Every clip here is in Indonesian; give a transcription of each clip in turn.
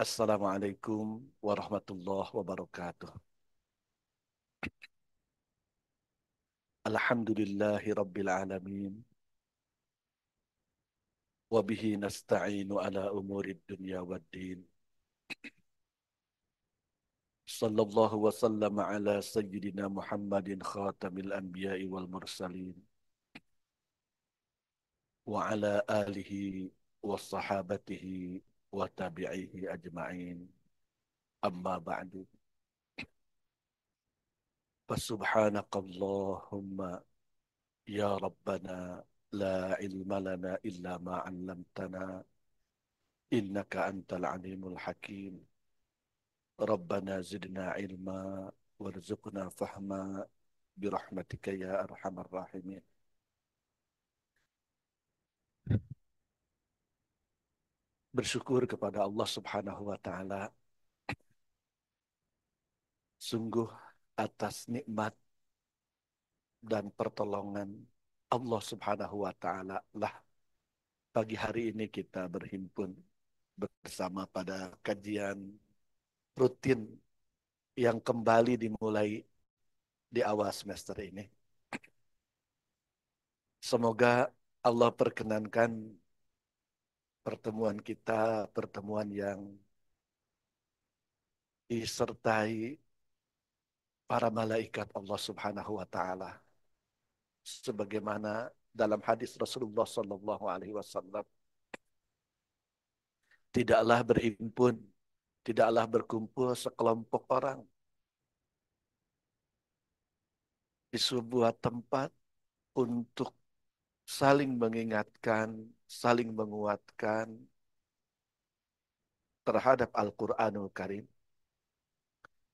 Assalamualaikum warahmatullahi wabarakatuh. Alhamdulillahi rabbil alamin. Wabihi nasta'inu ala umuri dunya waddin. Sallallahu wa sallama ala sayyidina Muhammadin khatamil anbiya'i wal mursalin. Wa ala alihi wa sahabatihi wa tabi'ihi ajma'in. Amma ba'du. Fasubhanakallahumma ya Rabbana la ilma lana illa ma 'allamtana. Innaka antal alimul hakim. Rabbana zidna ilma warzuqna fahma birahmatika ya arhamar rahimin. Bersyukur kepada Allah Subhanahu wa taala sungguh atas nikmat dan pertolongan Allah Subhanahu wa taala lah pagi hari ini kita berhimpun bersama pada kajian rutin yang kembali dimulai di awal semester ini. Semoga Allah perkenankan pertemuan kita, pertemuan yang disertai para malaikat Allah Subhanahu wa taala. Sebagaimana dalam hadis Rasulullah sallallahu alaihi wasallam, tidaklah berhimpun, tidaklah berkumpul sekelompok orang di sebuah tempat untuk saling mengingatkan, saling menguatkan terhadap Al-Qur'anul Karim,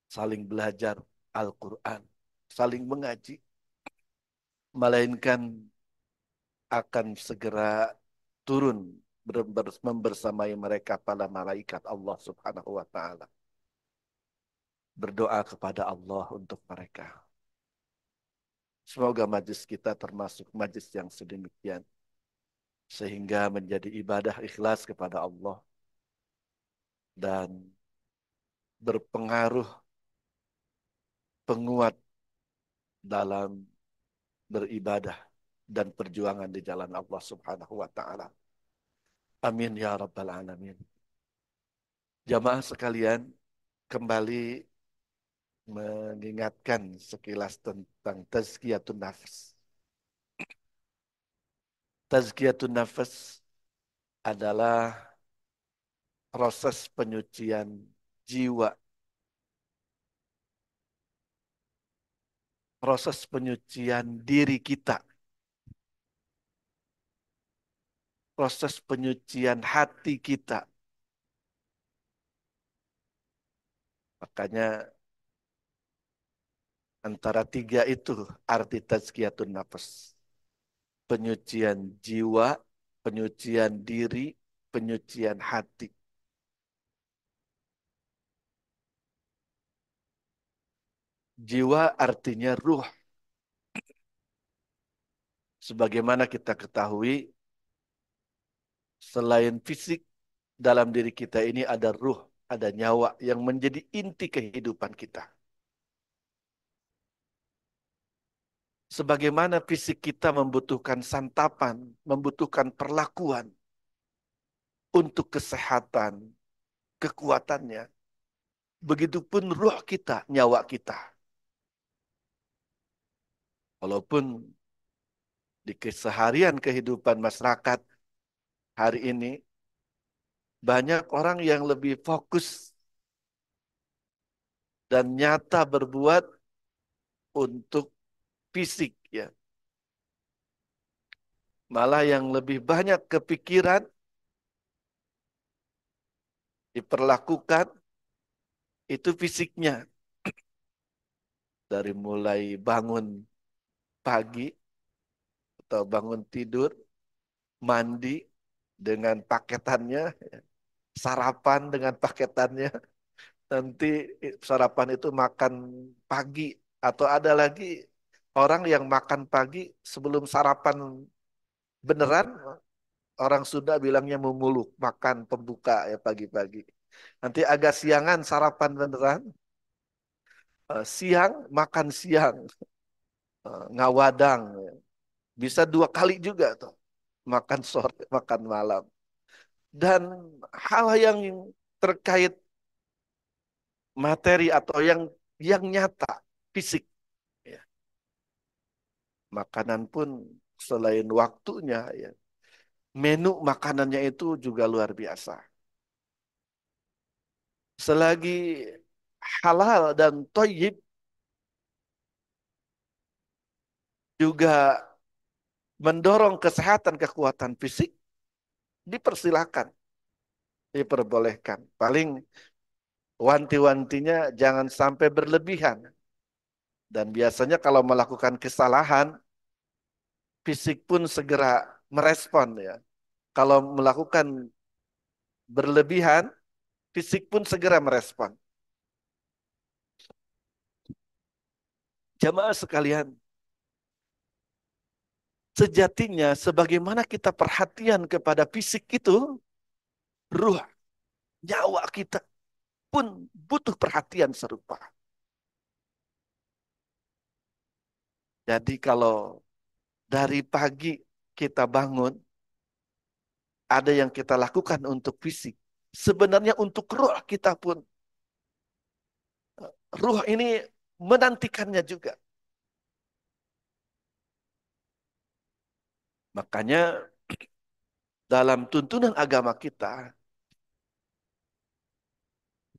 saling belajar Al-Quran, saling mengaji, melainkan akan segera turun membersamai mereka para malaikat Allah Subhanahu wa taala. Berdoa kepada Allah untuk mereka. Semoga majlis kita termasuk majlis yang sedemikian sehingga menjadi ibadah ikhlas kepada Allah dan berpengaruh penguat dalam beribadah dan perjuangan di jalan Allah Subhanahu wa taala. Amin ya rabbal alamin. Jamaah sekalian, kembali mengingatkan sekilas tentang tazkiyatun nafs. Tazkiyatun nafs adalah proses penyucian jiwa, proses penyucian diri kita, proses penyucian hati kita. Makanya antara tiga itu arti tazkiyatun nafs. Penyucian jiwa, penyucian diri, penyucian hati. Jiwa artinya ruh. Sebagaimana kita ketahui, selain fisik, dalam diri kita ini ada ruh, ada nyawa yang menjadi inti kehidupan kita. Sebagaimana fisik kita membutuhkan santapan, membutuhkan perlakuan untuk kesehatan, kekuatannya. Begitupun ruh kita, nyawa kita. Walaupun di keseharian kehidupan masyarakat hari ini, banyak orang yang lebih fokus dan nyata berbuat untuk fisik, ya. Malah yang lebih banyak kepikiran diperlakukan itu fisiknya. Dari mulai bangun pagi atau bangun tidur, mandi dengan paketannya, sarapan dengan paketannya, nanti sarapan itu makan pagi, atau ada lagi orang yang makan pagi sebelum sarapan beneran, orang Sunda bilangnya memuluk, makan pembuka ya pagi-pagi. Nanti agak siangan sarapan beneran. Siang makan siang, ngawadang. Bisa 2 kali juga tuh. Makan sore, makan malam. Dan hal yang terkait materi atau yang nyata, fisik. Ya. Makanan pun selain waktunya, ya, menu makanannya itu juga luar biasa. Selagi halal dan toyib juga mendorong kesehatan kekuatan fisik, dipersilakan, diperbolehkan. Paling wanti-wantinya jangan sampai berlebihan. Dan biasanya kalau melakukan kesalahan, fisik pun segera merespon ya. Kalau melakukan berlebihan, fisik pun segera merespon. Jamaah sekalian, sejatinya sebagaimana kita perhatian kepada fisik itu, ruh, nyawa kita pun butuh perhatian serupa. Jadi kalau dari pagi kita bangun, ada yang kita lakukan untuk fisik. Sebenarnya untuk ruh kita pun, ruh ini menantikannya juga. Makanya dalam tuntunan agama kita,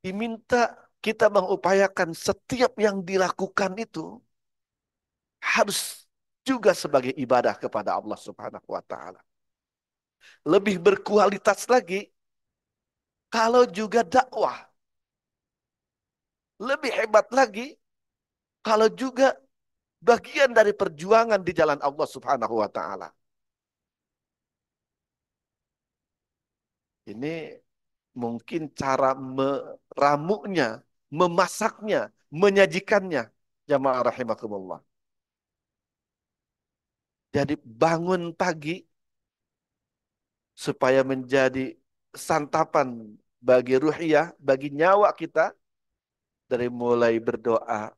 diminta kita mengupayakan setiap yang dilakukan itu harus juga sebagai ibadah kepada Allah Subhanahu wa taala. Lebih berkualitas lagi kalau juga dakwah. Lebih hebat lagi kalau juga bagian dari perjuangan di jalan Allah Subhanahu wa taala. Ini mungkin cara meramunya, memasaknya, menyajikannya. Jamaah rahimakumullah. Jadi bangun pagi supaya menjadi santapan bagi ruhiyah, bagi nyawa kita, dari mulai berdoa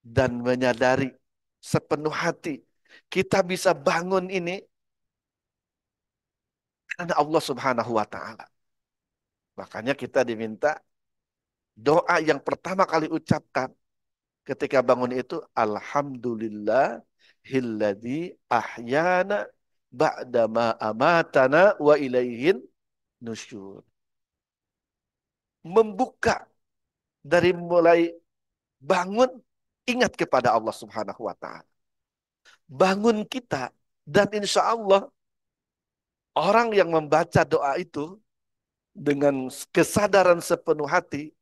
dan menyadari sepenuh hati kita bisa bangun ini karena Allah Subhanahu wa taala. Makanya kita diminta doa yang pertama kali ucapkan ketika bangun itu alhamdulillah hilladzi ahyana ba'dama amatana wa ilaihin nusyur. Membuka dari mulai bangun, ingat kepada Allah Subhanahu wa taala. Bangun kita, dan insya Allah orang yang membaca doa itu dengan kesadaran sepenuh hati,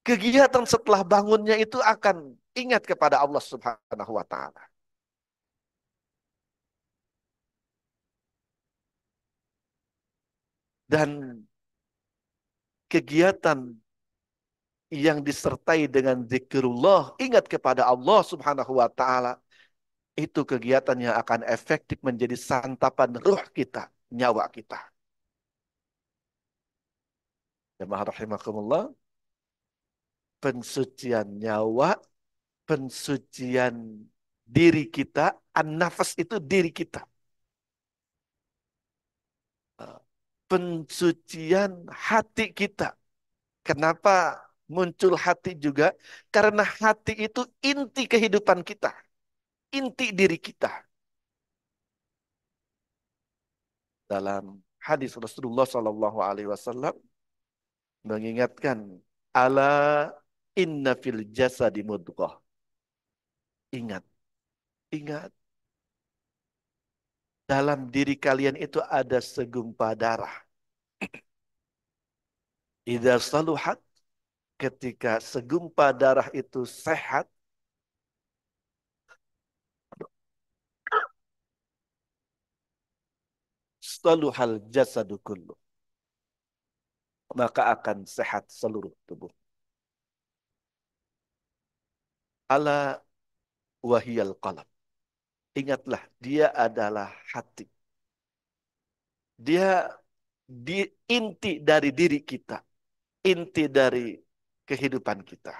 kegiatan setelah bangunnya itu akan ingat kepada Allah Subhanahu wa taala. Dan kegiatan yang disertai dengan zikrullah, ingat kepada Allah Subhanahu wa taala, itu kegiatan yang akan efektif menjadi santapan ruh kita, nyawa kita. Jemaah rahimakumullah, pensucian nyawa, pensucian diri kita, an-nafas itu diri kita. Pensucian hati kita. Kenapa muncul hati juga? Karena hati itu inti kehidupan kita, inti diri kita. Dalam hadis Rasulullah Sallallahu Alaihi Wasallam mengingatkan, ala inna fil jasadi mudghah. Ingat, ingat, dalam diri kalian itu ada segumpal darah. Idza saluhat, ketika segumpal darah itu sehat, saluhal jasadu kullu, maka akan sehat seluruh tubuh. Ala wahiyal qalb. Ingatlah, dia adalah hati. Dia di inti dari diri kita. inti dari kehidupan kita.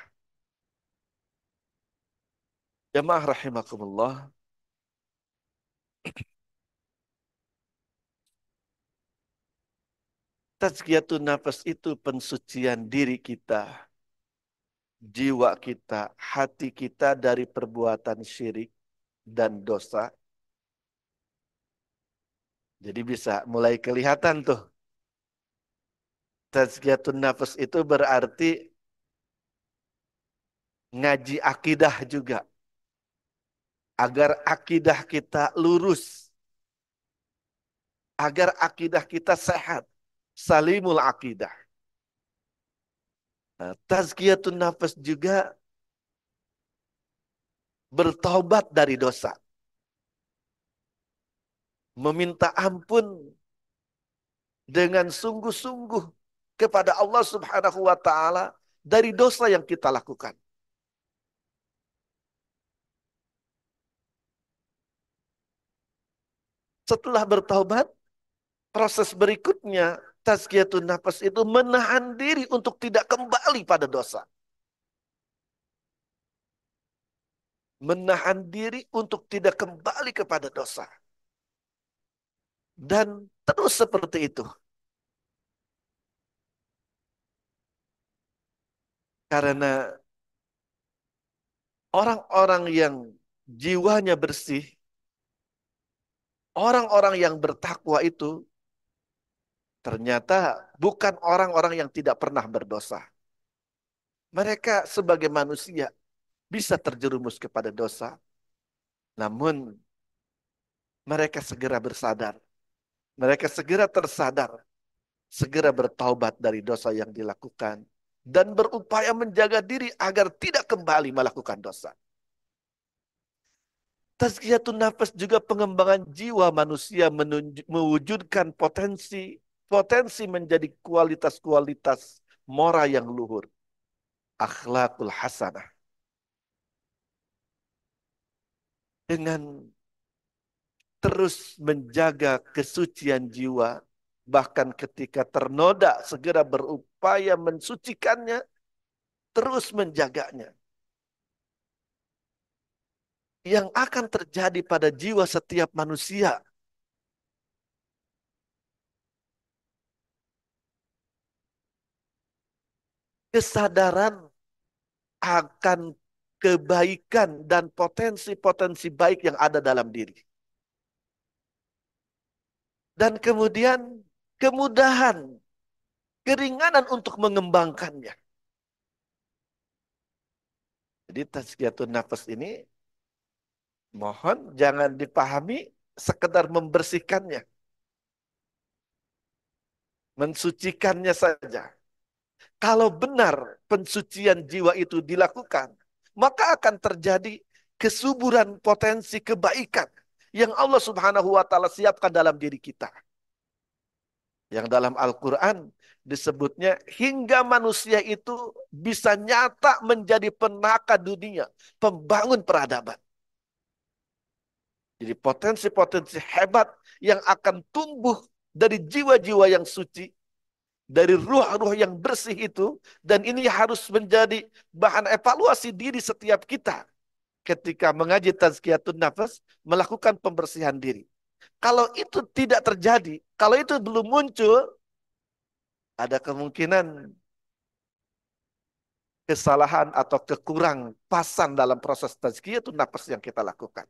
Jamaah rahimakumullah, tazkiyatun nafas itu pensucian diri kita, jiwa kita, hati kita dari perbuatan syirik dan dosa. Jadi bisa mulai kelihatan tuh. Tazkiyatun nafas itu berarti ngaji akidah juga. Agar akidah kita lurus. Agar akidah kita sehat. Salimul akidah. Nah, tazkiyatun nafas juga bertaubat dari dosa. Meminta ampun dengan sungguh-sungguh kepada Allah Subhanahu wa taala dari dosa yang kita lakukan. Setelah bertaubat, proses berikutnya tazkiyatun nafas itu menahan diri untuk tidak kembali pada dosa. Menahan diri untuk tidak kembali kepada dosa. Dan terus seperti itu. Karena orang-orang yang jiwanya bersih, orang-orang yang bertakwa itu ternyata bukan orang-orang yang tidak pernah berdosa. Mereka sebagai manusia bisa terjerumus kepada dosa, namun mereka segera bersadar. Mereka segera tersadar, segera bertaubat dari dosa yang dilakukan, dan berupaya menjaga diri agar tidak kembali melakukan dosa. Tazkiyatun nafas juga pengembangan jiwa manusia mewujudkan potensi menjadi kualitas-kualitas moral yang luhur. Akhlakul hasanah. Dengan terus menjaga kesucian jiwa, bahkan ketika ternoda segera berupaya mensucikannya, terus menjaganya. Yang akan terjadi pada jiwa setiap manusia, kesadaran akan kebaikan dan potensi-potensi baik yang ada dalam diri. Dan kemudian kemudahan, keringanan untuk mengembangkannya. Jadi tazkiyatun nafas ini mohon jangan dipahami sekedar membersihkannya, mensucikannya saja. Kalau benar pensucian jiwa itu dilakukan, maka akan terjadi kesuburan potensi kebaikan yang Allah Subhanahu wa taala siapkan dalam diri kita. Yang dalam Al-Quran disebutnya hingga manusia itu bisa nyata menjadi penaka dunia, pembangun peradaban. Jadi potensi-potensi hebat yang akan tumbuh dari jiwa-jiwa yang suci, dari ruh-ruh yang bersih itu, dan ini harus menjadi bahan evaluasi diri setiap kita ketika mengaji tazkiyatun nafas, melakukan pembersihan diri. Kalau itu tidak terjadi, kalau itu belum muncul, ada kemungkinan kesalahan atau kekurang pasan dalam proses tazkiyatun nafas yang kita lakukan.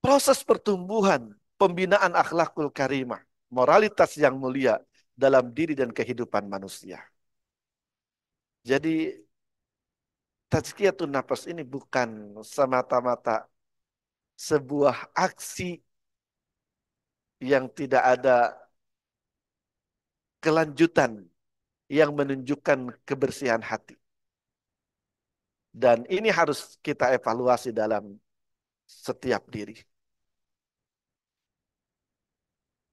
Proses pertumbuhan, pembinaan akhlakul karimah, moralitas yang mulia dalam diri dan kehidupan manusia. Jadi tazkiyatun nafas ini bukan semata-mata sebuah aksi yang tidak ada kelanjutan yang menunjukkan kebersihan hati. Dan ini harus kita evaluasi dalam setiap diri.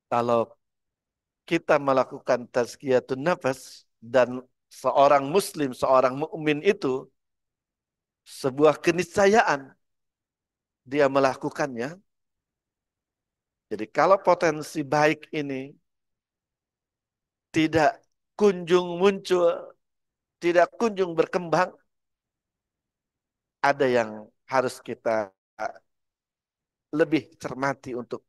Kalau kita melakukan tazkiyatun nafas dan seorang muslim, seorang mukmin itu sebuah keniscayaan dia melakukannya. Jadi kalau potensi baik ini tidak kunjung muncul, tidak kunjung berkembang, ada yang harus kita lebih cermati untuk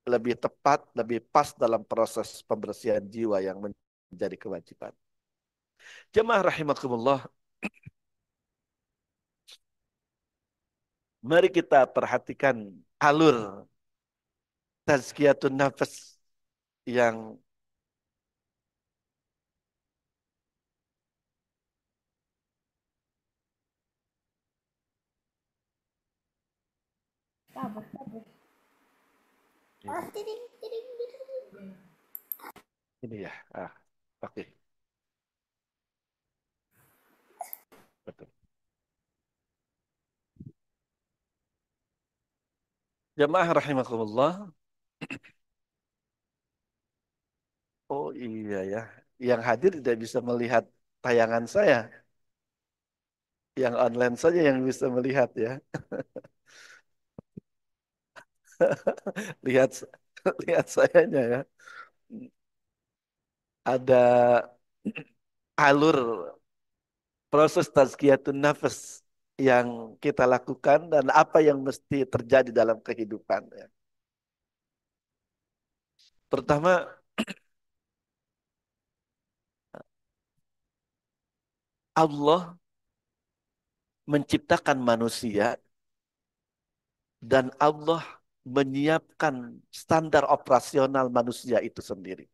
lebih tepat, lebih pas dalam proses pembersihan jiwa yang menjadi kewajiban. Jemaah rahimakumullah, mari kita perhatikan alur tazkiyatun nafas yang ini ya. Oke, betul. Jemaah rahimakumullah. Oh iya ya, yang hadir tidak bisa melihat tayangan saya, yang online saja yang bisa melihat ya. Lihat lihat sayanya ya. Ada alur proses tazkiyatun nafas yang kita lakukan dan apa yang mesti terjadi dalam kehidupan ya. Pertama, Allah menciptakan manusia dan Allah menyiapkan standar operasional manusia itu sendiri.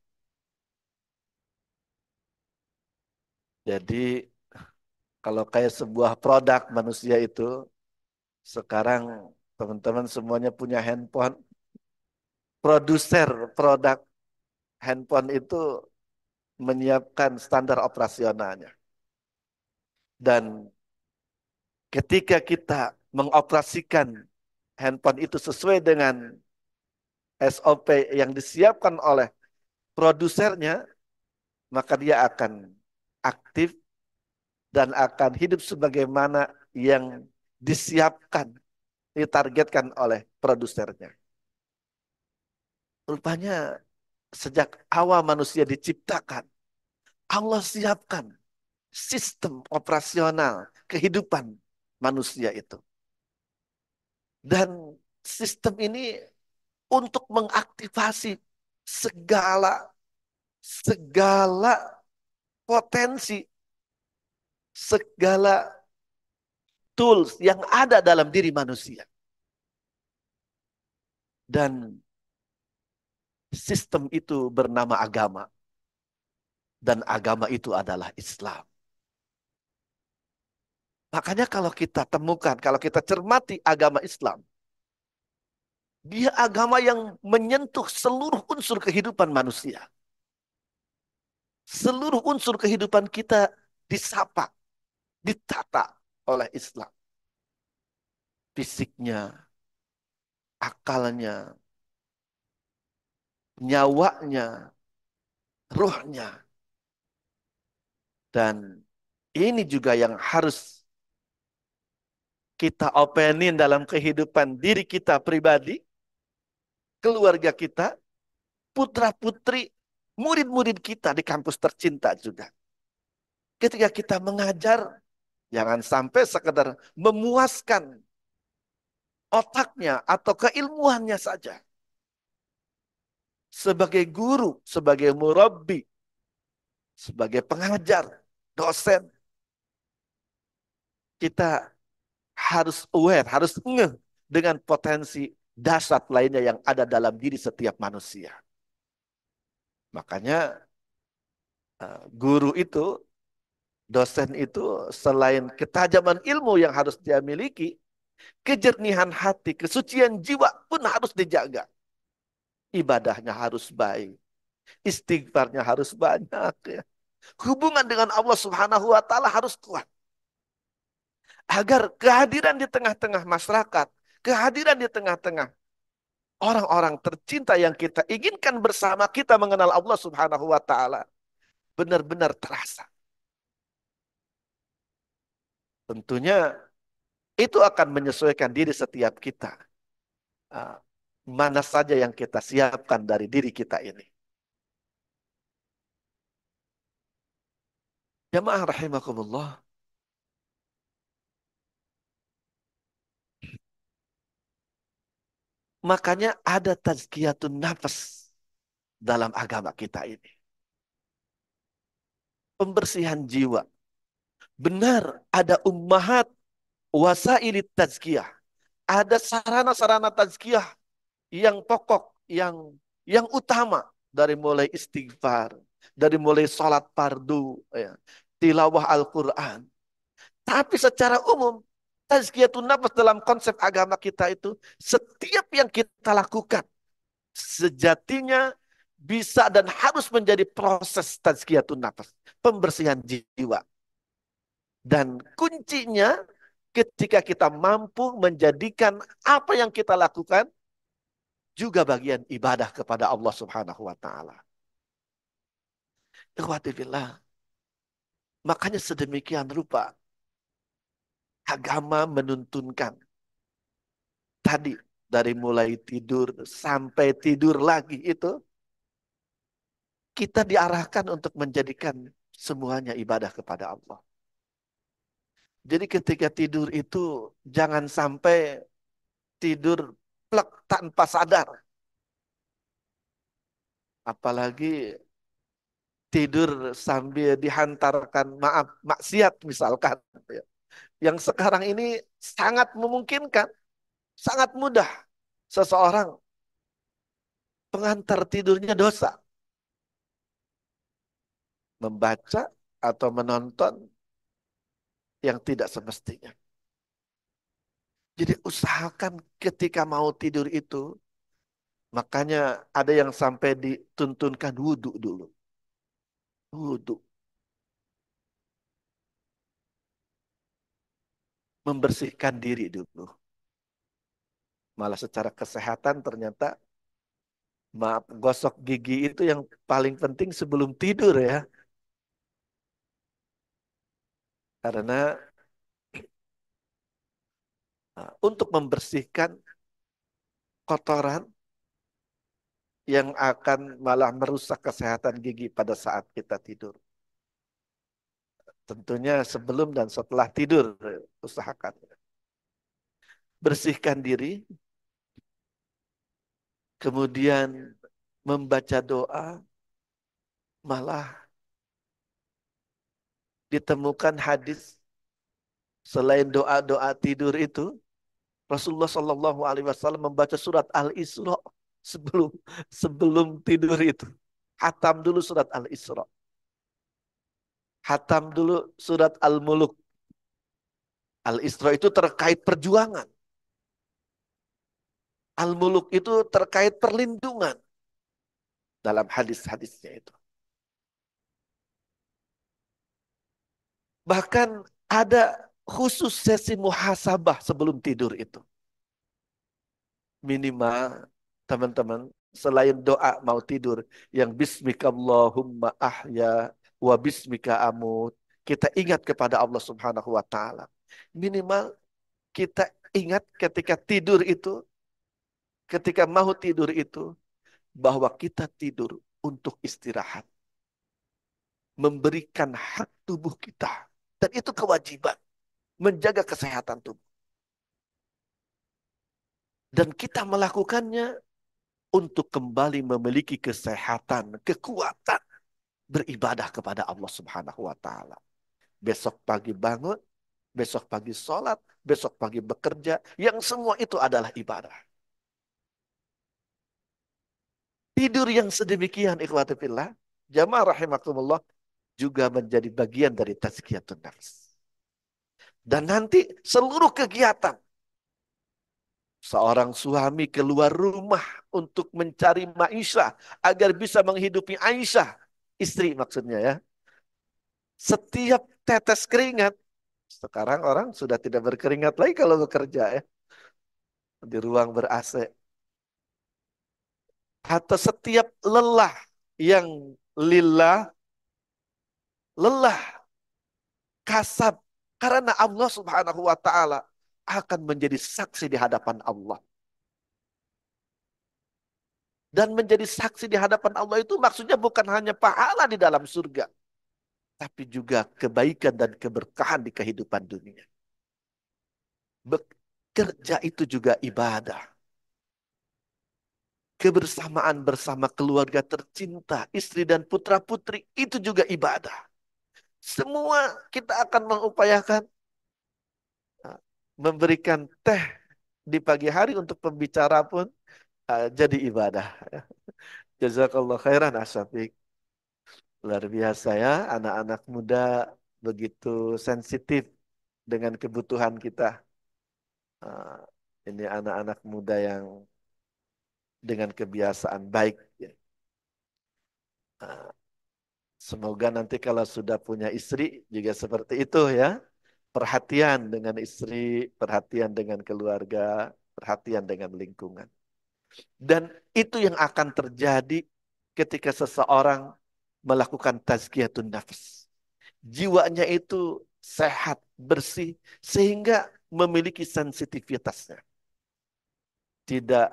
Jadi kalau kayak sebuah produk manusia itu, sekarang teman-teman semuanya punya handphone, produser produk handphone itu menyiapkan standar operasionalnya. Dan ketika kita mengoperasikan handphone itu sesuai dengan SOP yang disiapkan oleh produsernya, maka dia akan aktif dan akan hidup sebagaimana yang disiapkan, ditargetkan oleh produsernya. Rupanya sejak awal manusia diciptakan, Allah siapkan sistem operasional kehidupan manusia itu. Dan sistem ini untuk mengaktifasi segala segala potensi, segala tools yang ada dalam diri manusia. Dan sistem itu bernama agama. Dan agama itu adalah Islam. Makanya kalau kita temukan, kalau kita cermati agama Islam, dia agama yang menyentuh seluruh unsur kehidupan manusia. Seluruh unsur kehidupan kita disapa, ditata oleh Islam. Fisiknya, akalnya, nyawanya, ruhnya. Dan ini juga yang harus kita openin dalam kehidupan diri kita pribadi, keluarga kita, putra-putri, murid-murid kita di kampus tercinta juga. Ketika kita mengajar, jangan sampai sekedar memuaskan otaknya atau keilmuannya saja. Sebagai guru, sebagai murabbi, sebagai pengajar, dosen, kita harus aware, harus ngeh dengan potensi dasar lainnya yang ada dalam diri setiap manusia. Makanya guru itu, dosen itu selain ketajaman ilmu yang harus dia miliki, kejernihan hati, kesucian jiwa pun harus dijaga. Ibadahnya harus baik, istighfarnya harus banyak. Ya. Hubungan dengan Allah Subhanahu wa Ta'ala harus kuat. Agar kehadiran di tengah-tengah masyarakat, kehadiran di tengah-tengah orang-orang tercinta yang kita inginkan bersama kita mengenal Allah Subhanahu wa Ta'ala benar-benar terasa. Tentunya itu akan menyesuaikan diri setiap kita. Ah, mana saja yang kita siapkan dari diri kita ini. Jamaah rahimakumullah. Makanya ada tazkiyatun nafas dalam agama kita ini. Pembersihan jiwa. Benar, ada ummahat wasailit tazkiyah. Ada sarana-sarana tazkiyah yang pokok, yang utama, dari mulai istighfar, dari mulai salat fardu, ya, tilawah Al-Quran. Tapi secara umum, tazkiyatun nafas dalam konsep agama kita itu, setiap yang kita lakukan, sejatinya bisa dan harus menjadi proses tazkiyatun nafas, pembersihan jiwa. Dan kuncinya ketika kita mampu menjadikan apa yang kita lakukan juga bagian ibadah kepada Allah Subhanahu wa taala. Ikhwati fillah. Makanya sedemikian rupa agama menuntunkan tadi, dari mulai tidur sampai tidur lagi itu kita diarahkan untuk menjadikan semuanya ibadah kepada Allah. Jadi ketika tidur itu jangan sampai tidur plek tanpa sadar. Apalagi tidur sambil dihantarkan maaf maksiat misalkan. Yang sekarang ini sangat memungkinkan, sangat mudah seseorang pengantar tidurnya dosa. Membaca atau menonton yang tidak semestinya. Jadi usahakan ketika mau tidur itu, makanya ada yang sampai dituntunkan wudhu dulu. Wudhu. Membersihkan diri dulu. Malah secara kesehatan ternyata, maaf, gosok gigi itu yang paling penting sebelum tidur ya. Karena untuk membersihkan kotoran yang akan malah merusak kesehatan gigi pada saat kita tidur. Tentunya sebelum dan setelah tidur usahakan. Bersihkan diri, kemudian membaca doa, malah ditemukan hadis selain doa-doa tidur itu, Rasulullah Shallallahu Alaihi Wasallam membaca surat Al-Isra sebelum sebelum tidur itu. Hatam dulu surat Al-Isra. Hatam dulu surat Al-Muluk. Al-Isra itu terkait perjuangan. Al-Muluk itu terkait perlindungan dalam hadis-hadisnya itu. Bahkan ada khusus sesi muhasabah sebelum tidur itu. Minimal teman-teman, selain doa mau tidur yang bismika Allahumma ahya wa bismika amut, kita ingat kepada Allah Subhanahu wa taala. Minimal kita ingat ketika tidur itu, ketika mau tidur itu, bahwa kita tidur untuk istirahat, memberikan hak tubuh kita, dan itu kewajiban menjaga kesehatan tubuh. Dan kita melakukannya untuk kembali memiliki kesehatan, kekuatan beribadah kepada Allah Subhanahu wa taala. Besok pagi bangun, besok pagi sholat, besok pagi bekerja, yang semua itu adalah ibadah. Tidur yang sedemikian ikhwati fillah, jamaah rahimakumullah, juga menjadi bagian dari tazkiyatun nafs. Dan nanti seluruh kegiatan seorang suami keluar rumah untuk mencari maisha agar bisa menghidupi Aisyah, istri maksudnya ya. Setiap tetes keringat, sekarang orang sudah tidak berkeringat lagi kalau bekerja ya, di ruang ber-AC. Atau setiap lelah yang lillah, lelah, kasab, karena Allah Subhanahu wa taala akan menjadi saksi di hadapan Allah. Dan menjadi saksi di hadapan Allah itu maksudnya bukan hanya pahala di dalam surga. tapi juga kebaikan dan keberkahan di kehidupan dunia. Bekerja itu juga ibadah. Kebersamaan bersama keluarga tercinta, istri dan putra-putri, itu juga ibadah. Semua kita akan mengupayakan memberikan teh di pagi hari untuk pembicara pun jadi ibadah. Jazakallah khairan Asyafiq. Luar biasa ya, anak-anak muda begitu sensitif dengan kebutuhan kita. Ah, ini anak-anak muda yang dengan kebiasaan baik. Ya. Ah, semoga nanti kalau sudah punya istri juga seperti itu ya. Perhatian dengan istri, perhatian dengan keluarga, perhatian dengan lingkungan. Dan itu yang akan terjadi ketika seseorang melakukan tazkiyatun nafs. Jiwanya itu sehat, bersih, sehingga memiliki sensitivitasnya. Tidak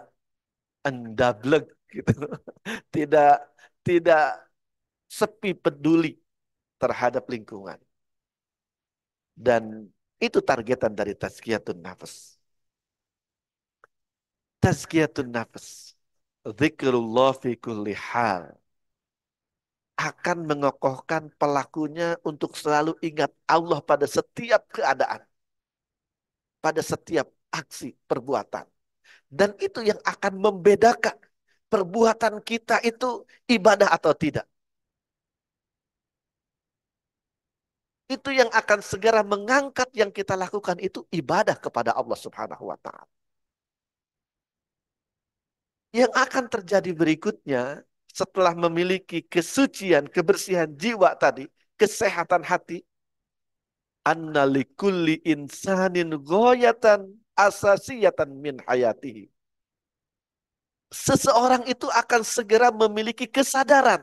endablek gitu. Tidak tidak sepi peduli terhadap lingkungan. Dan itu targetan dari tazkiyatun nafs. Tazkiyatun nafs. Zikrullah fi kulli hal. Akan mengokohkan pelakunya untuk selalu ingat Allah pada setiap keadaan. Pada setiap aksi perbuatan. Dan itu yang akan membedakan perbuatan kita itu ibadah atau tidak. Itu yang akan segera mengangkat yang kita lakukan itu ibadah kepada Allah Subhanahu wa taala. Yang akan terjadi berikutnya setelah memiliki kesucian, kebersihan jiwa tadi, kesehatan hati, anna likulli insanin ghoyatan asasiyatan min hayatihi. Seseorang itu akan segera memiliki kesadaran,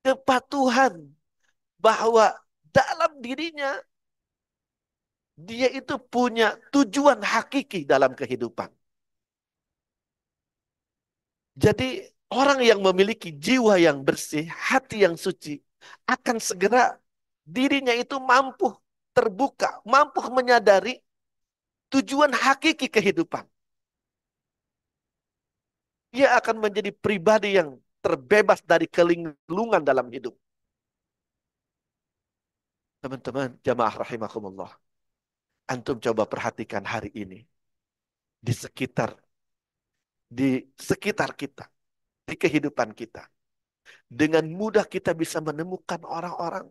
kepatuhan bahwa dalam dirinya dia itu punya tujuan hakiki dalam kehidupan. Jadi orang yang memiliki jiwa yang bersih, hati yang suci, akan segera dirinya itu mampu terbuka, mampu menyadari tujuan hakiki kehidupan. Dia akan menjadi pribadi yang terbebas dari kelinglungan dalam hidup. Teman-teman, jamaah rahimakumullah. Antum coba perhatikan hari ini di sekitar kita, di kehidupan kita. Dengan mudah kita bisa menemukan orang-orang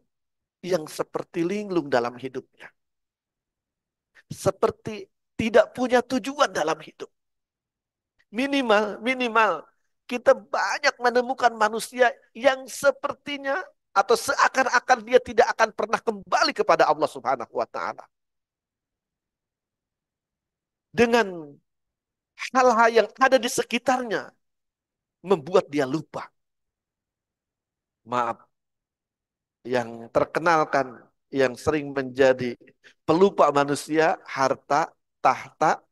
yang seperti linglung dalam hidupnya. Seperti tidak punya tujuan dalam hidup. Minimal kita banyak menemukan manusia yang sepertinya atau seakan-akan dia tidak akan pernah kembali kepada Allah Subhanahu wa taala. Dengan hal-hal yang ada di sekitarnya membuat dia lupa. Maaf, yang terkenalkan yang sering menjadi pelupa manusia, harta, tahta,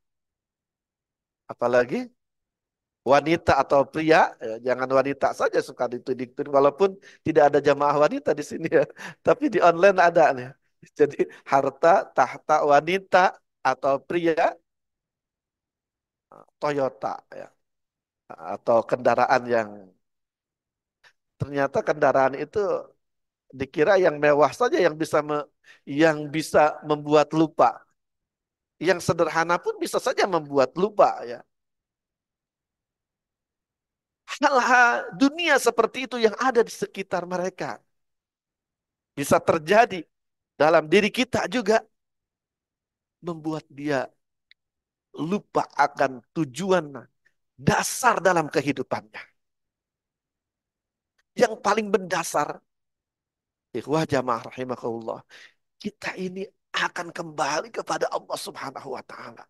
apalagi wanita atau pria, ya, jangan wanita saja suka dituding, walaupun tidak ada jamaah wanita di sini ya, tapi di online ada nih. Jadi harta, tahta, wanita atau pria, Toyota ya, atau kendaraan yang ternyata kendaraan itu dikira yang mewah saja yang bisa membuat lupa. Yang sederhana pun bisa saja membuat lupa ya. Hal-hal dunia seperti itu yang ada di sekitar mereka. Bisa terjadi dalam diri kita juga membuat dia lupa akan tujuan dasar dalam kehidupannya. Yang paling mendasar, ikhwah jamaah rahimahullah, kita ini akan kembali kepada Allah Subhanahu wa taala.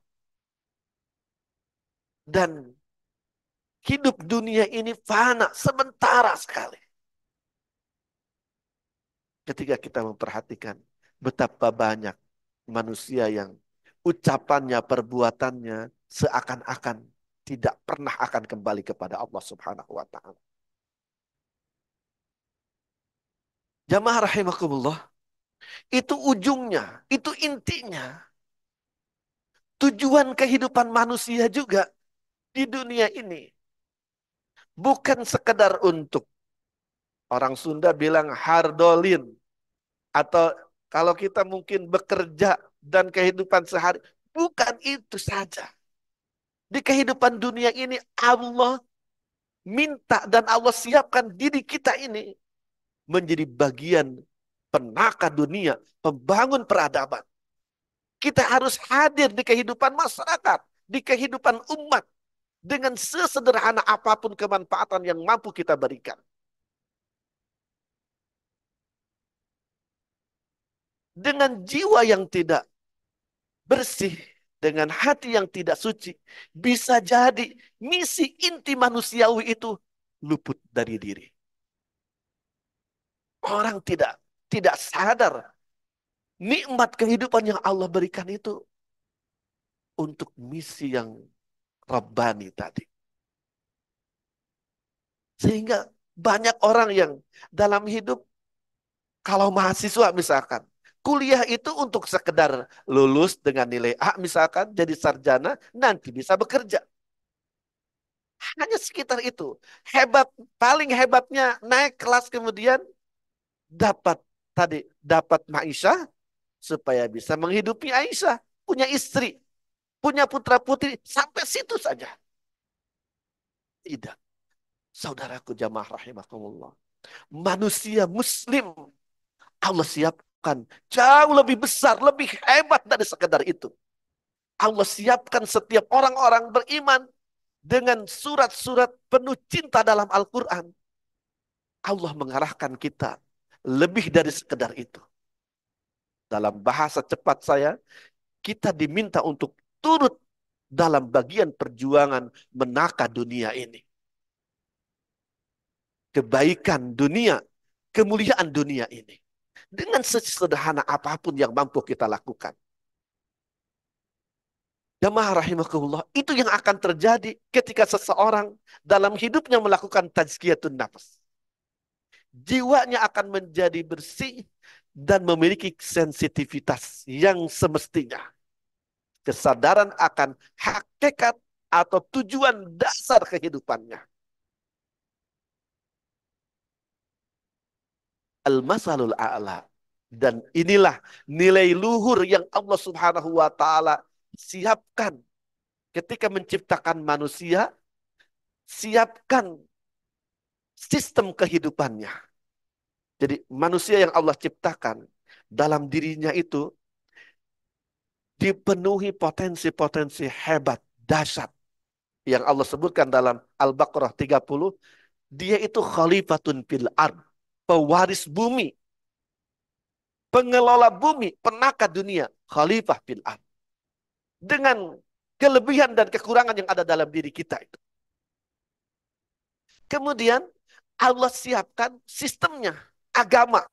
Dan hidup dunia ini fana, sementara sekali. Ketika kita memperhatikan betapa banyak manusia yang ucapannya, perbuatannya seakan-akan tidak pernah akan kembali kepada Allah Subhanahu wa taala. Jamaah rahimakumullah, itu ujungnya, itu intinya. Tujuan kehidupan manusia juga di dunia ini bukan sekedar untuk, orang Sunda bilang hardolin, atau kalau kita mungkin bekerja dan kehidupan sehari, bukan itu saja. Di kehidupan dunia ini Allah minta dan Allah siapkan diri kita ini menjadi bagian penaka dunia, pembangun peradaban. Kita harus hadir di kehidupan masyarakat, di kehidupan umat, dengan sesederhana apapun kemanfaatan yang mampu kita berikan. Dengan jiwa yang tidak bersih, dengan hati yang tidak suci, bisa jadi misi inti manusiawi itu luput dari diri. Orang tidak sadar nikmat kehidupan yang Allah berikan itu untuk misi yang Rabbani tadi. Sehingga banyak orang yang dalam hidup, kalau mahasiswa misalkan, kuliah itu untuk sekedar lulus dengan nilai A misalkan, jadi sarjana, nanti bisa bekerja. Hanya sekitar itu. Hebat, paling hebatnya naik kelas kemudian dapat dapat maisha supaya bisa menghidupi Aisyah, punya istri, punya putra putri, sampai situ saja. Tidak. Saudaraku jamaah rahimakumullah. Manusia muslim Allah siapkan jauh lebih besar, lebih hebat dari sekedar itu. Allah siapkan setiap orang-orang beriman dengan surat-surat penuh cinta dalam Al-Quran. Allah mengarahkan kita lebih dari sekedar itu. Dalam bahasa cepat saya, kita diminta untuk turut dalam bagian perjuangan menaka dunia ini. Kebaikan dunia, kemuliaan dunia ini. Dengan sesederhana apapun yang mampu kita lakukan. Jamaah rahimakumullah, itu yang akan terjadi ketika seseorang dalam hidupnya melakukan tazkiyatun nafs. Jiwanya akan menjadi bersih dan memiliki sensitivitas yang semestinya. Kesadaran akan hakikat atau tujuan dasar kehidupannya. Al-masalul a'la. Dan inilah nilai luhur yang Allah Subhanahu wa taala siapkan ketika menciptakan manusia, siapkan sistem kehidupannya. Jadi manusia yang Allah ciptakan dalam dirinya itu dipenuhi potensi-potensi hebat, dahsyat. Yang Allah sebutkan dalam Al-Baqarah 30, dia itu khalifatun fil ard, pewaris bumi, pengelola bumi, penaka dunia, khalifah fil ard. Dengan kelebihan dan kekurangan yang ada dalam diri kita itu. Kemudian Allah siapkan sistemnya, agama,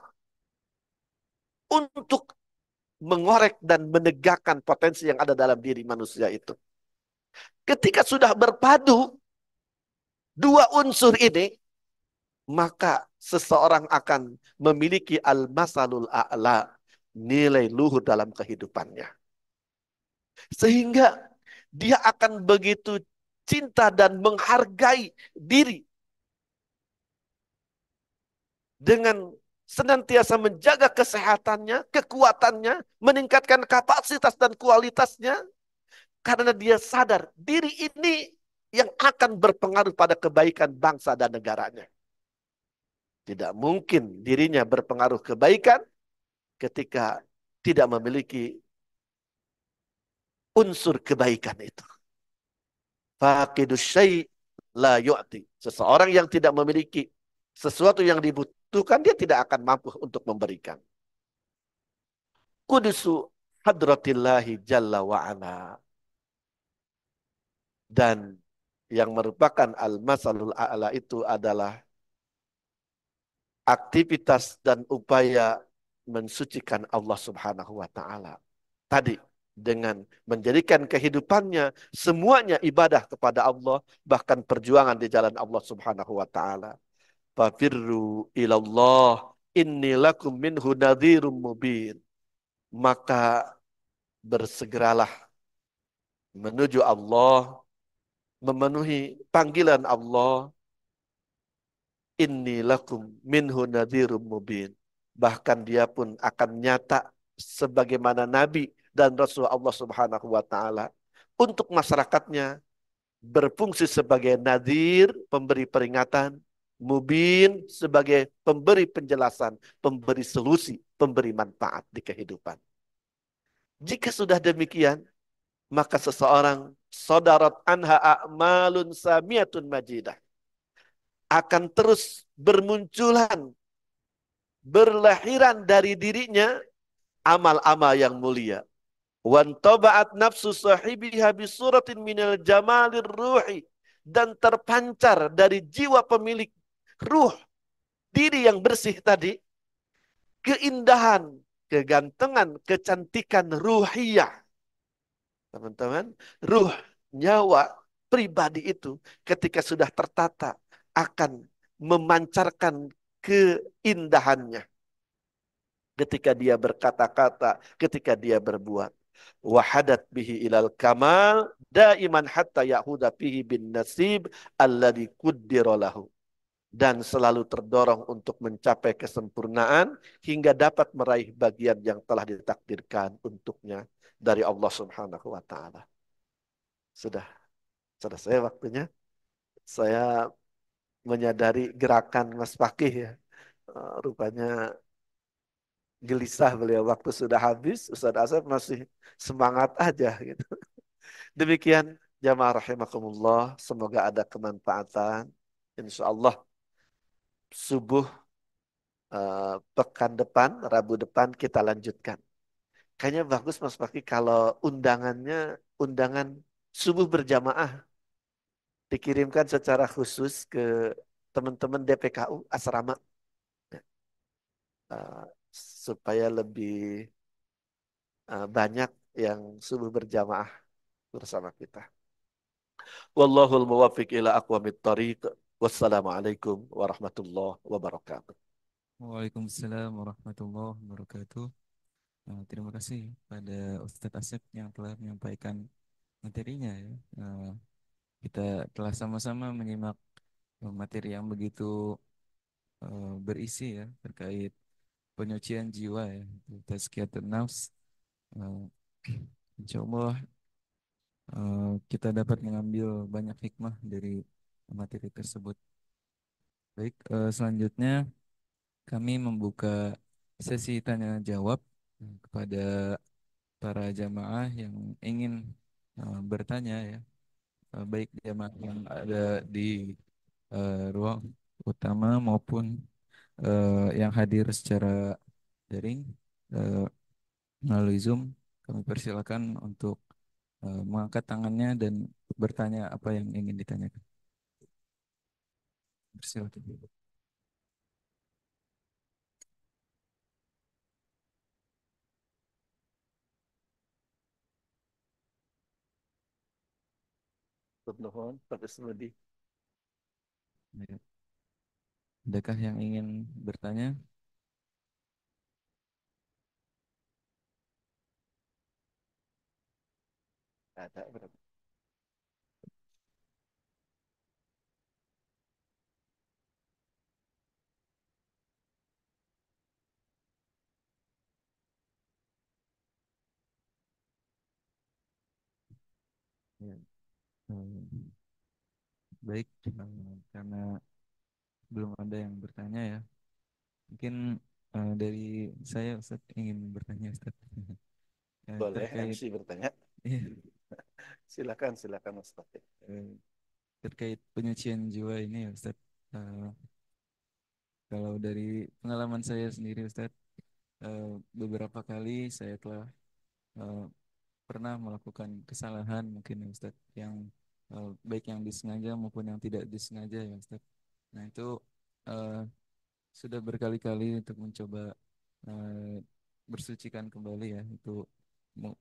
untuk mengorek dan menegakkan potensi yang ada dalam diri manusia itu. Ketika sudah berpadu dua unsur ini, maka seseorang akan memiliki al-masalul a'la, nilai luhur dalam kehidupannya. Sehingga dia akan begitu cinta dan menghargai diri dengan senantiasa menjaga kesehatannya, kekuatannya, meningkatkan kapasitas dan kualitasnya, karena dia sadar diri ini yang akan berpengaruh pada kebaikan bangsa dan negaranya. Tidak mungkin dirinya berpengaruh kebaikan ketika tidak memiliki unsur kebaikan itu. Faqidus syai' la yu'ti. Seseorang yang tidak memiliki sesuatu yang dibutuhkan, dia tidak akan mampu untuk memberikan. Kudusu hadratillahi jalla wa'ala. Dan yang merupakan al-masalul a'la itu adalah aktivitas dan upaya mensucikan Allah Subhanahu wa taala. Tadi dengan menjadikan kehidupannya semuanya ibadah kepada Allah, bahkan perjuangan di jalan Allah Subhanahu wa taala. Fafirru ilallah inni lakum minhu nadhirum mubin. Maka bersegeralah menuju Allah, memenuhi panggilan Allah, inni lakum minhu nadhirum mubin. Bahkan dia pun akan nyata sebagaimana nabi dan rasul Allah Subhanahu wa taala untuk masyarakatnya, berfungsi sebagai nadhir, pemberi peringatan, mubin sebagai pemberi penjelasan, pemberi solusi, pemberi manfaat di kehidupan. Jika sudah demikian, maka seseorang sodarat anha a'malun samiyatun majidah, akan terus bermunculan, berlahiran dari dirinya amal-amal yang mulia. Wan taba'at nafsu sahibiha bisuratin minal jamalir ruhi, dan terpancar dari jiwa pemilik ruh, diri yang bersih tadi, keindahan, kegantengan, kecantikan ruhiyah. Teman-teman, ruh, nyawa pribadi itu ketika sudah tertata akan memancarkan keindahannya ketika dia berkata-kata, ketika dia berbuat. Wahadat bihi ilal kamal daiman hatta yahuda bihi bin nasib alladhi kuddira lahu. Dan selalu terdorong untuk mencapai kesempurnaan hingga dapat meraih bagian yang telah ditakdirkan untuknya dari Allah Subhanahu wa taala. Sudah selesai waktunya. Saya menyadari gerakan Mas Fakih ya. Rupanya gelisah beliau, waktu sudah habis. Ustaz Asep masih semangat aja gitu. Demikian jamaah rahimakumullah, semoga ada kemanfaatan. Insya Allah subuh pekan depan, Rabu depan kita lanjutkan. Kayaknya bagus Mas Fakih kalau undangannya undangan subuh berjamaah dikirimkan secara khusus ke teman-teman DPKU asrama, eh, supaya lebih banyak yang subuh berjamaah bersama kita. Wallahul muwaffiq ila aqwamit thariq. Wassalamualaikum warahmatullahi wabarakatuh. Waalaikumsalam warahmatullahi wabarakatuh. Terima kasih pada Ustadz Asep yang telah menyampaikan materinya ya. Kita telah sama-sama menyimak materi yang begitu berisi ya terkait penyucian jiwa ya, tazkiyatun nafs. Uh, Insya Allah kita dapat mengambil banyak hikmah dari materi tersebut. Baik, selanjutnya kami membuka sesi tanya jawab kepada para jamaah yang ingin bertanya ya, baik jamaah yang ada di ruang utama maupun yang hadir secara daring eh, melalui Zoom. Kami persilakan untuk mengangkat tangannya dan bertanya apa yang ingin ditanyakan. Persilakan. Nuhun, Pak Semedi. Ya. Adakah yang ingin bertanya? Ada berapa? Ya. Baik, karena belum ada yang bertanya ya. Mungkin dari saya Ustaz ingin bertanya Ustaz. Boleh Terkait MC bertanya. iya, Silakan, silakan Mas Fatih. eh, terkait penyucian jiwa ini ya Ustaz. Eh, Kalau dari pengalaman saya sendiri Ustaz, beberapa kali saya telah eh, pernah melakukan kesalahan mungkin ya Ustaz, yang baik yang disengaja maupun yang tidak disengaja ya Ustaz. Nah itu eh, sudah berkali-kali untuk mencoba eh, bersucikan kembali ya, itu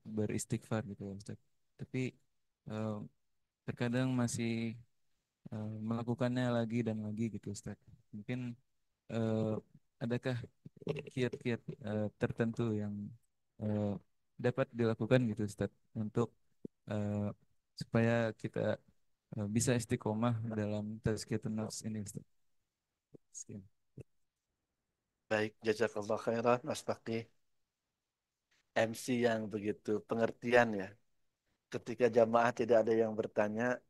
beristighfar gitu ya Ustaz. Tapi eh, terkadang masih melakukannya lagi dan lagi gitu Ustaz. Mungkin eh, adakah kiat-kiat tertentu yang eh, dapat dilakukan gitu Ustaz untuk eh, supaya kita bisa istiqomah dalam tazkiyatun nafs ini Ustaz. Sekian. Baik, jazakallah khairan Mas Bakti. MC yang begitu pengertian ya. Ketika jamaah tidak ada yang bertanya,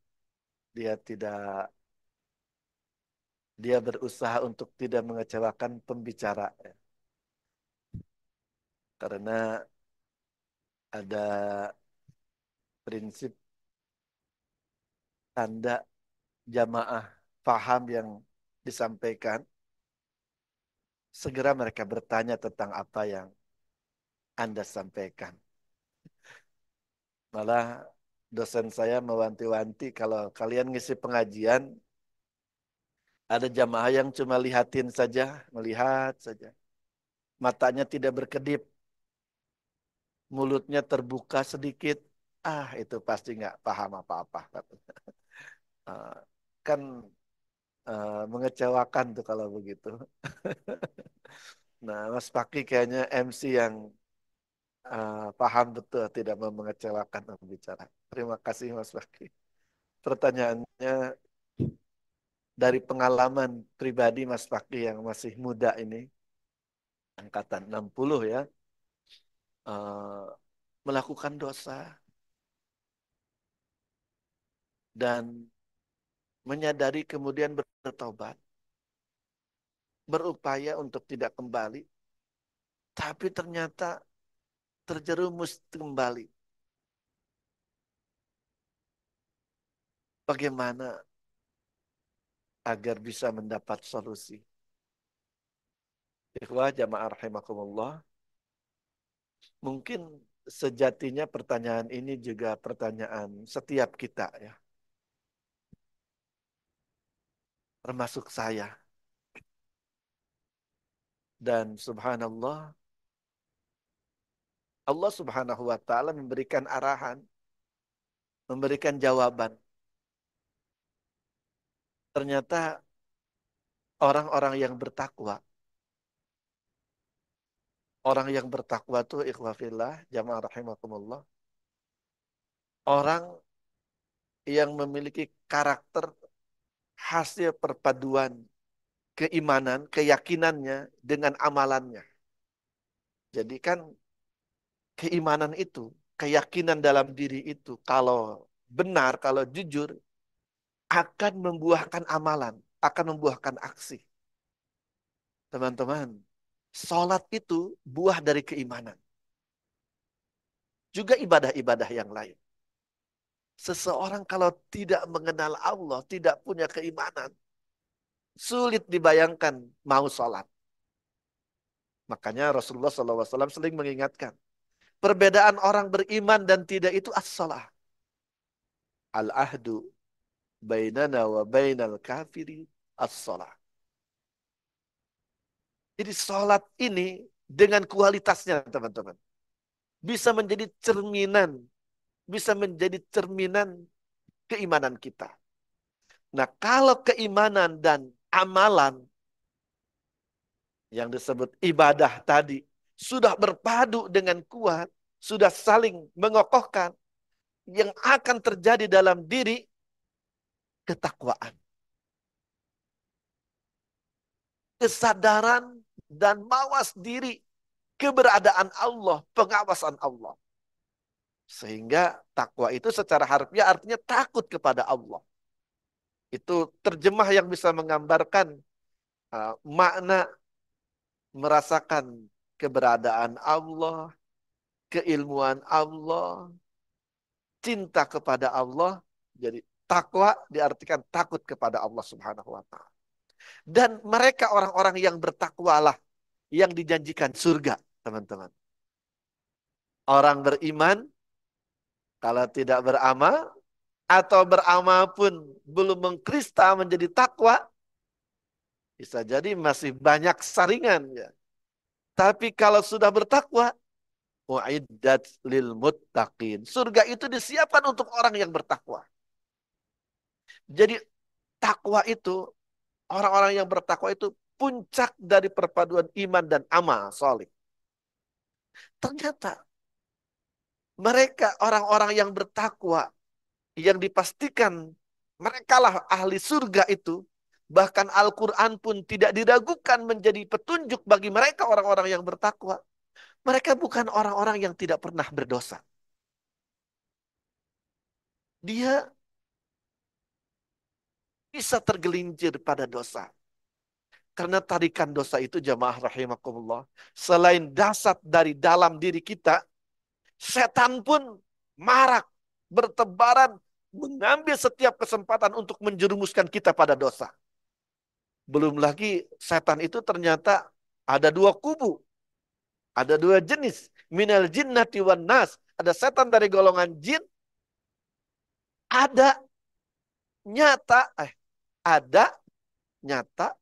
dia tidak dia berusaha untuk tidak mengecewakan pembicara ya. Karena ada prinsip tanda jamaah paham yang disampaikan, segera mereka bertanya tentang apa yang Anda sampaikan. Malah dosen saya mewanti-wanti kalau kalian ngisi pengajian, ada jamaah yang cuma lihatin saja, melihat saja. Matanya tidak berkedip, mulutnya terbuka sedikit. Ah, itu pasti nggak paham apa-apa. Ah, kan mengecewakan tuh kalau begitu. Nah, Mas Paki kayaknya MC yang paham betul, tidak mau mengecewakan pembicara. Terima kasih Mas Paki. Pertanyaannya dari pengalaman pribadi Mas Paki yang masih muda ini, angkatan 60 ya, eh, melakukan dosa dan menyadari kemudian bertobat, berupaya untuk tidak kembali, tapi ternyata terjerumus kembali. Bagaimana agar bisa mendapat solusi? Ikhwah jamaah rahimakumullah, mungkin sejatinya pertanyaan ini juga pertanyaan setiap kita ya, termasuk saya. Dan subhanallah, Allah subhanahu wa ta'ala memberikan arahan, memberikan jawaban. Ternyata orang-orang yang bertakwa, orang yang bertakwa itu ikhwafillah, jamaah rahimakumullah, orang yang memiliki karakter hasil perpaduan keimanan, keyakinannya dengan amalannya. Jadi kan keimanan itu, keyakinan dalam diri itu, kalau benar, kalau jujur, akan membuahkan amalan, akan membuahkan aksi. Teman-teman, sholat itu buah dari keimanan. Juga ibadah-ibadah yang lain. Seseorang kalau tidak mengenal Allah, tidak punya keimanan, sulit dibayangkan mau sholat. Makanya Rasulullah SAW sering mengingatkan, perbedaan orang beriman dan tidak itu as-salah. Al-ahdu bainana wa bainal kafiri as-salah. Jadi sholat ini dengan kualitasnya teman-teman. Bisa menjadi cerminan. Bisa menjadi cerminan keimanan kita. Nah kalau keimanan dan amalan yang disebut ibadah tadi sudah berpadu dengan kuat, sudah saling mengokohkan, yang akan terjadi dalam diri ketakwaan, kesadaran dan mawas diri keberadaan Allah, pengawasan Allah. Sehingga takwa itu secara harfiah artinya takut kepada Allah. Itu terjemah yang bisa menggambarkan makna merasakan keberadaan Allah, keilmuan Allah, cinta kepada Allah. Jadi takwa diartikan takut kepada Allah Subhanahu wa taala. Dan mereka orang-orang yang bertakwalah yang dijanjikan surga, teman-teman. Orang beriman kalau tidak beramal atau beramal pun belum mengkrista menjadi takwa, bisa jadi masih banyak saringan ya. Tapi kalau sudah bertakwa, uiddat lil muttaqin. Surga itu disiapkan untuk orang yang bertakwa. Jadi takwa itu, orang-orang yang bertakwa itu puncak dari perpaduan iman dan amal soleh. Ternyata mereka orang-orang yang bertakwa, yang dipastikan merekalah ahli surga itu, bahkan Al-Quran pun tidak diragukan menjadi petunjuk bagi mereka orang-orang yang bertakwa. Mereka bukan orang-orang yang tidak pernah berdosa. Dia bisa tergelincir pada dosa. Karena tarikan dosa itu jamaah rahimakumullah. Selain dasar dari dalam diri kita, setan pun marak, bertebaran, mengambil setiap kesempatan untuk menjerumuskan kita pada dosa. Belum lagi setan itu ternyata ada dua kubu, ada dua jenis. Minal jinnati wan nas. Ada setan dari golongan jin, ada nyata, ada nyata,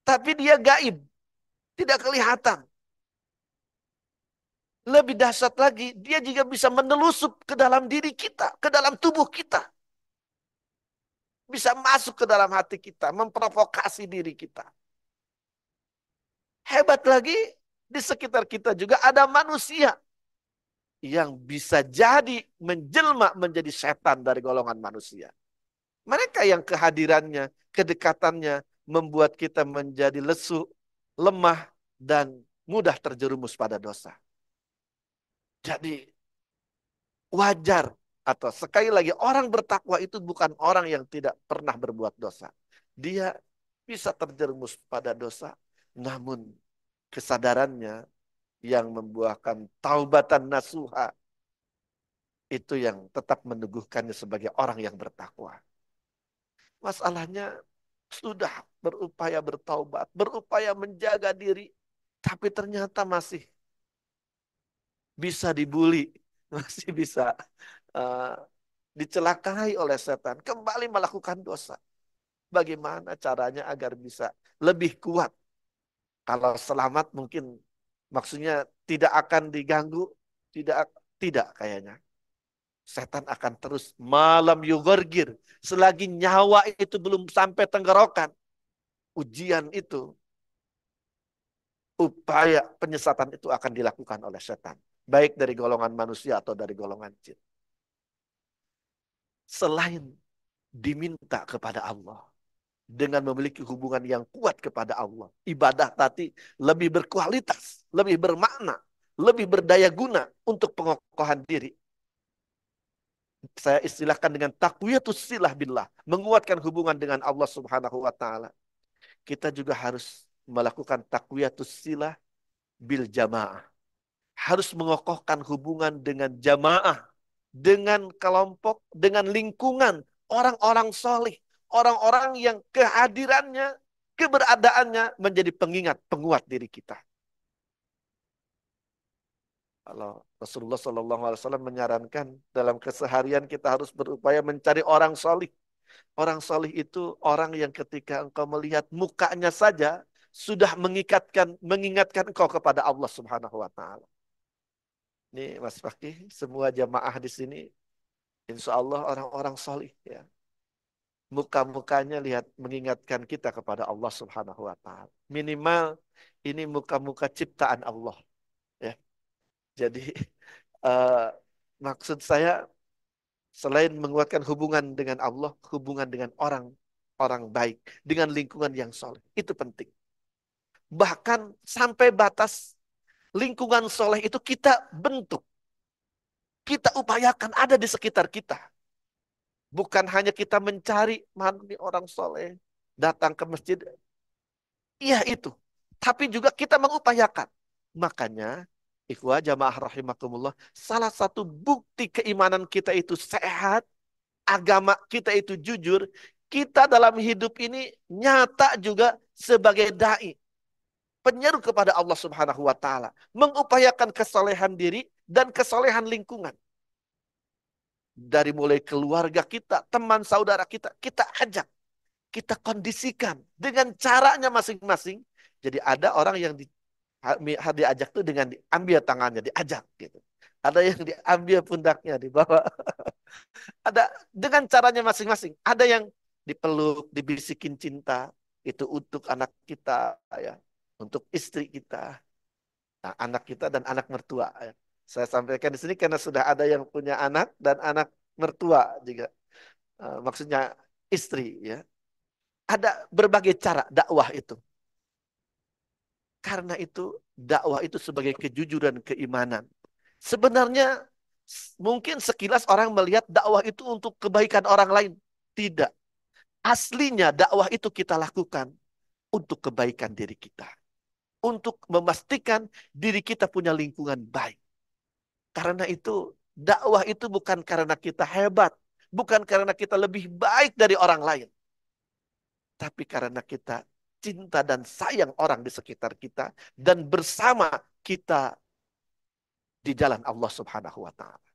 tapi dia gaib, tidak kelihatan. Lebih dahsyat lagi, dia juga bisa menelusup ke dalam diri kita, ke dalam tubuh kita. Bisa masuk ke dalam hati kita, memprovokasi diri kita. Hebat lagi, di sekitar kita juga ada manusia yang bisa jadi menjelma menjadi setan dari golongan manusia. Mereka yang kehadirannya, kedekatannya membuat kita menjadi lesu, lemah, dan mudah terjerumus pada dosa. Jadi wajar atau sekali lagi orang bertakwa itu bukan orang yang tidak pernah berbuat dosa. Dia bisa terjerumus pada dosa, namun kesadarannya yang membuahkan taubatan nasuha itu yang tetap meneguhkannya sebagai orang yang bertakwa. Masalahnya sudah berupaya bertaubat, berupaya menjaga diri, tapi ternyata masih bisa dibully, masih bisa uh, dicelakai oleh setan, kembali melakukan dosa. Bagaimana caranya agar bisa lebih kuat? Kalau selamat mungkin maksudnya tidak akan diganggu, tidak tidak kayaknya. Setan akan terus malam yugorgir. Selagi nyawa itu belum sampai tenggorokan, ujian itu, upaya penyesatan itu akan dilakukan oleh setan. Baik dari golongan manusia atau dari golongan jin. Selain diminta kepada Allah, dengan memiliki hubungan yang kuat kepada Allah, ibadah tadi lebih berkualitas, lebih bermakna, lebih berdaya guna untuk pengokohan diri. Saya istilahkan dengan taqwiyatus silah billah, menguatkan hubungan dengan Allah Subhanahu wa taala. Kita juga harus melakukan taqwiyatus silah bil jamaah. Harus mengokohkan hubungan dengan jamaah, dengan kelompok, dengan lingkungan orang-orang soleh, orang-orang yang kehadirannya, keberadaannya menjadi pengingat, penguat diri kita. Kalau Rasulullah SAW menyarankan dalam keseharian kita harus berupaya mencari orang soleh. Orang soleh itu orang yang ketika engkau melihat mukanya saja sudah mengingatkan engkau kepada Allah Subhanahu Wa Taala. Ini Mas Fakih, semua jamaah di sini, insya Allah orang-orang soleh ya. Muka-mukanya lihat mengingatkan kita kepada Allah Subhanahu Wa Taala. Minimal ini muka-muka ciptaan Allah ya. Jadi eh, maksud saya selain menguatkan hubungan dengan Allah, hubungan dengan orang orang baik, dengan lingkungan yang soleh. Itu penting. Bahkan sampai batas lingkungan soleh itu kita bentuk. Kita upayakan ada di sekitar kita. Bukan hanya kita mencari mana nih orang soleh. Datang ke masjid. Iya itu. Tapi juga kita mengupayakan. Makanya, ikhwah jamaah rahimakumullah. Salah satu bukti keimanan kita itu sehat. Agama kita itu jujur. Kita dalam hidup ini nyata juga sebagai da'i. Penyeru kepada Allah Subhanahu wa taala, mengupayakan kesolehan diri dan kesolehan lingkungan. Dari mulai keluarga kita, teman saudara kita, kita ajak, kita kondisikan dengan caranya masing-masing. Jadi ada orang yang diajak tuh dengan diambil tangannya, diajak gitu. Ada yang diambil pundaknya, dibawa. Ada dengan caranya masing-masing. Ada yang dipeluk, dibisikin cinta. Itu untuk anak kita, ya, untuk istri kita, nah, anak kita dan anak mertua. Ya. Saya sampaikan di sini karena sudah ada yang punya anak dan anak mertua juga. Maksudnya istri, ya. Ada berbagai cara dakwah itu. Karena itu dakwah itu sebagai kejujuran keimanan. Sebenarnya mungkin sekilas orang melihat dakwah itu untuk kebaikan orang lain. Tidak. Aslinya dakwah itu kita lakukan untuk kebaikan diri kita. Untuk memastikan diri kita punya lingkungan baik. Karena itu dakwah itu bukan karena kita hebat. Bukan karena kita lebih baik dari orang lain. Tapi karena kita cinta dan sayang orang di sekitar kita. Dan bersama kita di jalan Allah Subhanahu wa Ta'ala.